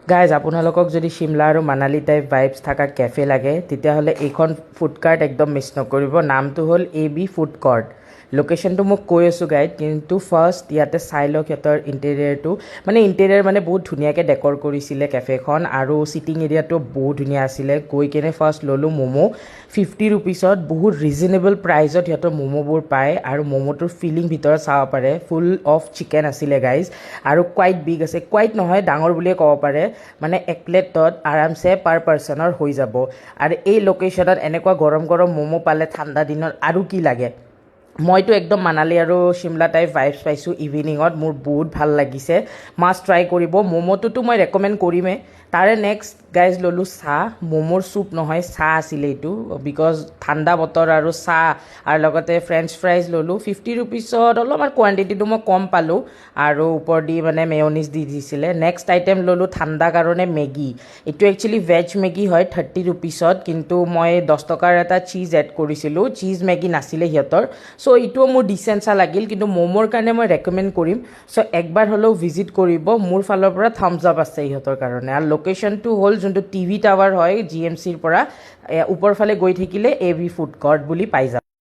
Guys আপোনালোকক যদি শিমলা আৰু মানালী টাইপ ভাইবছ থকা কেফে লাগে তেতিয়াহ'লে এইখন ফুড কাৰ্ট একদম মিছ নকৰিব। নামটো হ'ল AB ফুড কৰ্ট। লোকেশ্যনটো মোক কৈ আছোঁ গাইড, কিন্তু ফাৰ্ষ্ট ইয়াতে চাই লওক সিহঁতৰ ইণ্টেৰিয়াৰটো। ইণ্টেৰিয়াৰ বহুত ধুনীয়াকৈ ডেকৰ কৰিছিলে কেফেখন, আৰু চিটিং এৰিয়াটো বহুত ধুনীয়া আছিলে। গৈ কেনে ফাৰ্ষ্ট ল'লোঁ ম'ম'। 50 ৰুপিছত বহুত ৰিজনেবল প্ৰাইজত সিহঁতৰ ম'ম'বোৰ পায়, আৰু ম'ম'টোৰ ফিলিং ভিতৰত চাব পাৰে। ফুল অফ চিকেন আছিলে গাইজ, আৰু কোৱাইট বিগ আছে, কোৱাইট নহয় ডাঙৰ বুলিয়ে ক'ব পাৰে। এক প্লেটত আৰামছে পাৰ পাৰ্চনৰ হৈ যাব। আৰু এই লোকেশ্যনত এনেকুৱা গৰম গৰম ম'ম' পালে ঠাণ্ডা দিনত আৰু কি লাগে। মইতো একদম মানালী আৰু শিমলা টাইপ ভাইবছ পাইছোঁ ইভিনিঙত, মোৰ বহুত ভাল লাগিছে। মাষ্ট ট্ৰাই কৰিব। ম'ম'টোতো মই ৰেকমেণ্ড কৰিমেই। তাৰে নেক্সট গাইজ ল'লোঁ চাহ। ম'ম'ৰ চুপ নহয়, চাহ আছিলে এইটো, বিকজ ঠাণ্ডা বতৰ আৰু চাহ, আৰু লগতে ফ্ৰেঞ্চ ফ্ৰাইজ ল'লোঁ। 50 ৰুপিছত অলপমান কোৱাণ্টিটিটো মই কম পালোঁ, আৰু ওপৰদি মেয়নিজ দি দিছিলে। নেক্সট আইটেম ল'লোঁ ঠাণ্ডা কাৰণে মেগী। এইটো একচুৱেলি ভেজ মেগী হয় 30 ৰুপিছত, কিন্তু মই 10 টকাৰ এটা চীজ এড কৰিছিলোঁ। চীজ মেগী নাছিলে সিহঁতৰ, চ' এইটোও মোৰ ডিচেঞ্চা লাগিল, কিন্তু ম'ম'ৰ কাৰণে মই ৰেকমেণ্ড কৰিম। চ' একবাৰ হ'লেও ভিজিট কৰিব, মোৰ ফালৰ পৰা থামছ আপ আছে ইহঁতৰ কাৰণে। আৰু লোকেশ্যনটো হ'ল যোনটো TV টাৱাৰ হয় GMCৰ পৰা ওপৰ ফালে গৈ থাকিলে AB ফুড কৰ্ট বুলি পাই যাব।